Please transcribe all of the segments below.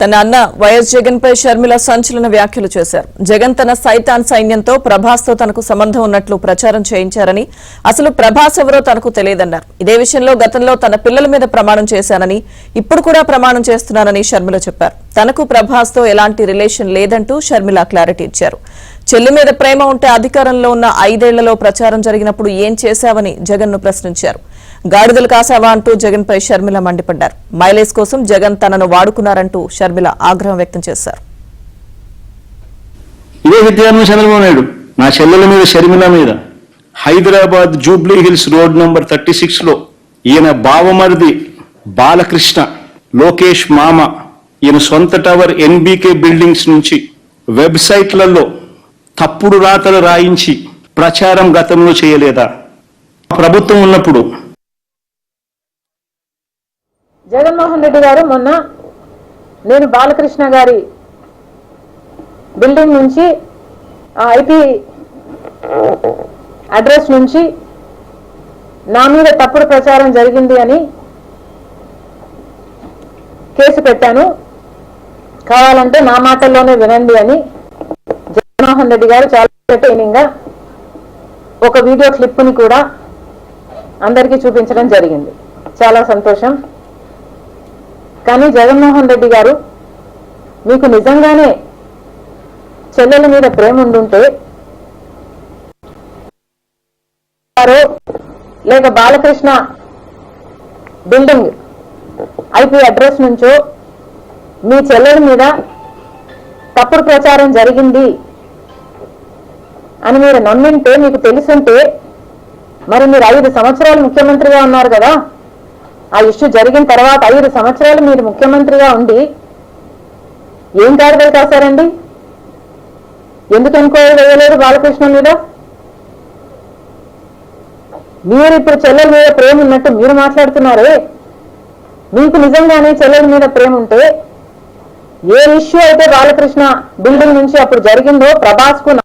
తన అన్న వైఎస్ జగన్ పై షర్మిల సంచలన వ్యాఖ్యలు చేశారు. జగన్ తన సైతాన్ సైన్యంతో ప్రభాస్ తో తనకు సంబంధం ఉన్నట్లు ప్రచారం చేయించారని, అసలు ప్రభాస్ ఎవరో తనకు తెలియదన్నారు. ఇదే విషయంలో గతంలో తన పిల్లల మీద ప్రమాణం చేశానని, ఇప్పుడు కూడా ప్రమాణం చేస్తున్నానని షర్మిల చెప్పారు. తనకు ప్రభాస్ తో ఎలాంటి రిలేషన్ లేదంటూ షర్మిల క్లారిటీ ఇచ్చారు. చెల్లి మీద ప్రేమ ఉంటే అధికారంలో ఉన్న 5 ఏళ్లలో ప్రచారం జరిగినప్పుడు ఏం చేశావని జగన్ ను ప్రశ్నించారు. గాడిదలు కాసావా అంటూ జగన్ పై షర్మిల మండిపడ్డారు. మైలేజ్ కోసం జగన్ తనను వాడుకున్నారంటూ షర్మిల ఆగ్రహం వ్యక్తం చేశారు. ఇదే విద్యార్థి చంద్రబాబు నాయుడు నా చెల్లెల మీద షర్మిల మీద Hyderabad Jubilee hills road number 36 లో ఈయన బావమరిది బాలకృష్ణ, లోకేష్ మామ, ఈయన సొంత టవర్ ఎన్బీకే బిల్డింగ్స్ నుంచి వెబ్సైట్లలో తప్పుడు రాతలు రాయించి ప్రచారం గతంలో చేయలేదా? ప్రభుత్వం ఉన్నప్పుడు జగన్మోహన్ రెడ్డి గారు మొన్న నేను బాలకృష్ణ గారి బిల్డింగ్ నుంచి ఐపీ అడ్రస్ నుంచి నా మీద తప్పుడు ప్రచారం జరిగింది అని కేసు పెట్టాను, కావాలంటే నా మాటల్లోనే వినండి అని జగన్మోహన్ రెడ్డి గారు చాలా ఎంటర్టైనింగ్ గా ఒక వీడియో క్లిప్ని కూడా అందరికీ చూపించడం జరిగింది. చాలా సంతోషం. కానీ జగన్మోహన్ రెడ్డి గారు, మీకు నిజంగానే చెల్లెల మీద ప్రేమ ఉండుంటే లేక బాలకృష్ణ బిల్డింగ్ ఐపీ అడ్రస్ నుంచో మీ చెల్లెల మీద తప్పుడు ప్రచారం జరిగింది అని మీరు నమ్మింటే, మీకు తెలుసుంటే, మరి మీరు 5 సంవత్సరాలు ముఖ్యమంత్రిగా ఉన్నారు కదా. ఆ ఇష్యూ జరిగిన తర్వాత 5 సంవత్సరాలు మీరు ముఖ్యమంత్రిగా ఉండి ఏం గాడిదలు కాశారండి? ఎందుకు ఎంక్వైరీ వేయలేదు బాలకృష్ణ మీద? మీరు ఇప్పుడు చెల్లెల మీద ప్రేమ ఉన్నట్టు మీరు మాట్లాడుతున్నారే. మీకు నిజంగానే చెల్లెల మీద ప్రేమ ఉంటే ఏ ఇష్యూ అయితే బాలకృష్ణ బిల్డింగ్ నుంచి అప్పుడు జరిగిందో ప్రభాస్ కు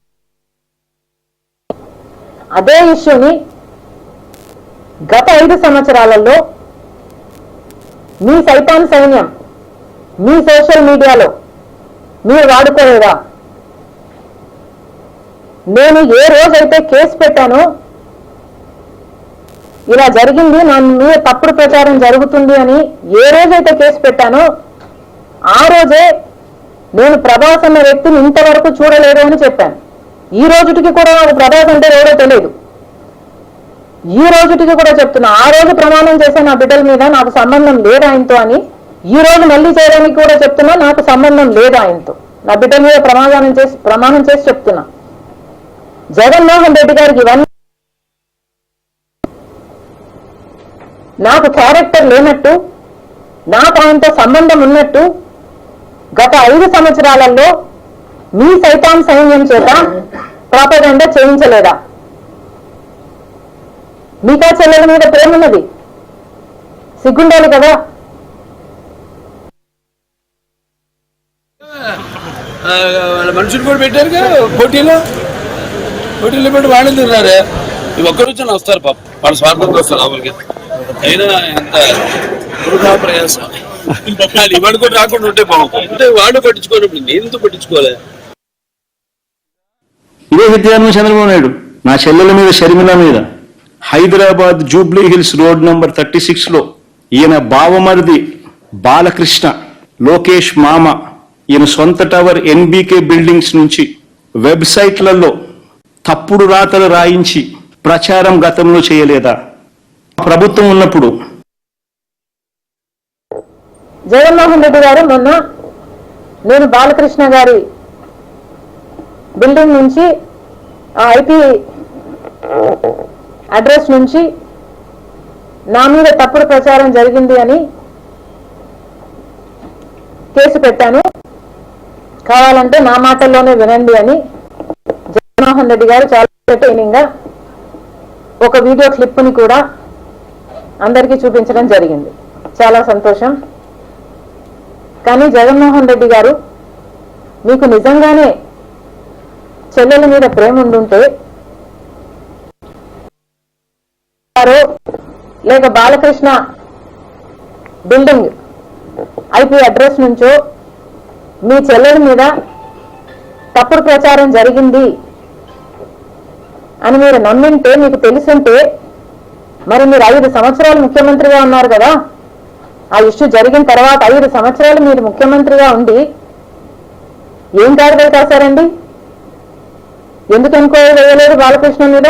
అదే ఇష్యూని గత 5 సంవత్సరాలలో మీ సైతాన్ సైన్యం మీ సోషల్ మీడియాలో మీరు వాడుకోలేదా? నేను ఏ రోజైతే కేసు పెట్టానో, ఇలా జరిగింది, నా మీద తప్పుడు ప్రచారం జరుగుతుంది అని ఏ రోజైతే కేసు పెట్టానో ఆ రోజే నేను ప్రభాస్ అన్న వ్యక్తిని ఇంతవరకు చూడలేదు అని చెప్పాను. ఈ రోజుటికి కూడా నాకు ప్రభాస్ అంటే ఎవరో తెలియదు. ఈ రోజుటికి కూడా చెప్తున్నా, ఆ రోజు ప్రమాణం చేసే నా బిడ్డల మీద నాకు సంబంధం లేదు ఆయనతో అని ఈ రోజు మళ్ళీ చేయడానికి కూడా చెప్తున్నా, నాకు సంబంధం లేదు ఆయనతో. నా బిడ్డల మీద ప్రమాణం చేసి చెప్తున్నా. జగన్మోహన్ రెడ్డి గారికి ఇవన్నీ నాకు క్యారెక్టర్ లేనట్టు, నాకు ఆయనతో సంబంధం ఉన్నట్టు గత 5 సంవత్సరాలలో మీ సైతాన్ సైన్యం చేత ప్రాపగండా చేయించలేదా? మీకా చెల్లెల మీద ప్రేమ ఉన్నది, సిగ్గుండాలి కదా. మనుషులు కూడా పెట్టారు పోటీలో పెట్టి వాళ్ళు తిన్నారే. ఒక్కరోజు వస్తారు పాప, వాళ్ళ స్వార్థంతో వస్తారు లోపలికి. అయినా ఎంత వృధా ప్రయాసం. ఇవాడు కూడా రాకుండా ఉంటే బాగుంటుంది. అంటే వాడు పట్టించుకోనప్పుడు నేను ఎందుకు పట్టించుకోలే? ఇదే విద్యార్థి చంద్రబాబు నాయుడు నా చెల్లెల మీద షర్మిల మీద Hyderabad Jubilee hills road number 36 లో ఈయన బావమరిది బాలకృష్ణ, లోకేష్ మామ, ఈయన సొంత టవర్ ఎన్బీకే బిల్డింగ్స్ నుంచి వెబ్సైట్లలో తప్పుడు రాతలు రాయించి ప్రచారం గతంలో చేయలేదా? ప్రభుత్వం ఉన్నప్పుడు జగన్మోహన్ రెడ్డి గారు మొన్న నేను బాలకృష్ణ గారి బిల్డింగ్ నుంచి ఐపీ అడ్రస్ నుంచి నా మీద తప్పుడు ప్రచారం జరిగింది అని కేసు పెట్టాను, కావాలంటే నా మాటల్లోనే వినండి అని జగన్మోహన్ రెడ్డి గారు చాలా ఎంటర్టైనింగ్ గా ఒక వీడియో క్లిప్ని కూడా అందరికీ చూపించడం జరిగింది. చాలా సంతోషం. కానీ జగన్మోహన్ రెడ్డి గారు, మీకు నిజంగానే చెల్లెల మీద ప్రేమ ఉండుంటే లేక బాలకృష్ణ బిల్డింగ్ ఐపీ అడ్రస్ నుంచో మీ చెల్లెల మీద తప్పుడు ప్రచారం జరిగింది అని మీరు నమ్మింటే, మీకు తెలుసుంటే, మరి మీరు 5 సంవత్సరాలు ముఖ్యమంత్రిగా ఉన్నారు కదా. ఆ ఇష్యూ జరిగిన తర్వాత 5 సంవత్సరాలు మీరు ముఖ్యమంత్రిగా ఉండి ఏం కార్యక్రమాలు కాశారండి? ఎందుకు ఎంక్వైరీ వేయలేదు బాలకృష్ణ మీద?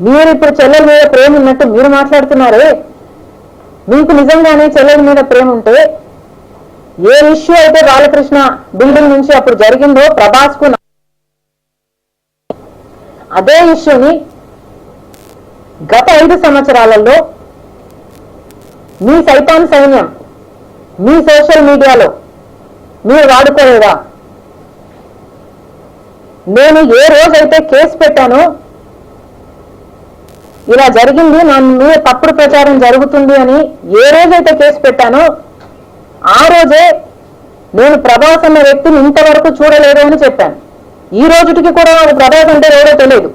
మీరు ఇప్పుడు చెల్లెల మీద ప్రేమ ఉన్నట్టు మీరు మాట్లాడుతున్నారే. మీకు నిజంగానే చెల్లెల మీద ప్రేమ ఉంటే ఏ ఇష్యూ అయితే బాలకృష్ణ బిల్డింగ్ నుంచి అప్పుడు జరిగిందో ప్రభాస్ కు అదే ఇష్యూని గత 5 సంవత్సరాలలో మీ సైతాన్ సైన్యం మీ సోషల్ మీడియాలో మీరు వాడుకోలేదా? నేను ఏ రోజైతే కేసు పెట్టానో, ఇలా జరిగింది, నా మీద తప్పుడు ప్రచారం జరుగుతుంది అని ఏ రోజైతే కేసు పెట్టానో ఆ రోజే నేను ప్రభాస్ అన్న వ్యక్తిని ఇంతవరకు చూడలేదు అని చెప్పాను. ఈ రోజుటికి కూడా నాకు ప్రభాస్ అంటే ఎవరో తెలియదు.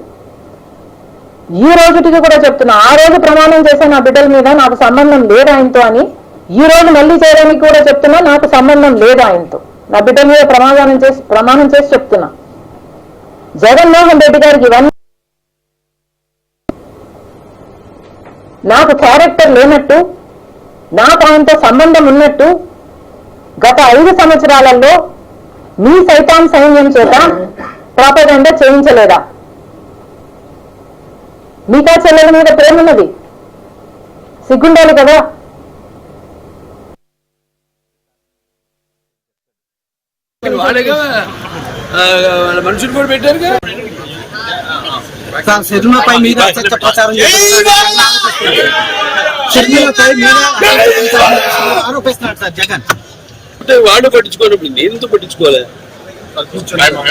ఈ రోజుటికి కూడా చెప్తున్నా, ఆ రోజు ప్రమాణం చేశాను నా బిడ్డల మీద నాకు సంబంధం లేదు ఆయనతో అని. ఈ రోజు మళ్ళీ చేయడానికి కూడా చెప్తున్నా నాకు సంబంధం లేదు ఆయనతో. నా బిడ్డల మీద ప్రమాణం చేసి చెప్తున్నా. జగన్మోహన్ రెడ్డి గారికి ఇవన్నీ నాకు క్యారెక్టర్ లేనట్టు, నాకు ఆయనతో సంబంధం ఉన్నట్టు గత 5 సంవత్సరాలలో మీ సైతాన్ సైన్యం చేత ప్రాపగండా చేయించలేదా? మీకా చెల్లెల మీద ప్రేమ ఉన్నది, సిగ్గుండాలి కదా. వాడేగా వాళ్ళ మనుషులు కూడా పెట్టారుగా. షర్మిలపై మీద అసత్య ప్రచారం షర్మిలపై మీద ఆరోపిస్తున్నాడు సార్ జగన్. అంటే వాడు పట్టించుకోనప్పుడు నేను ఎందుకు పట్టించుకోలే?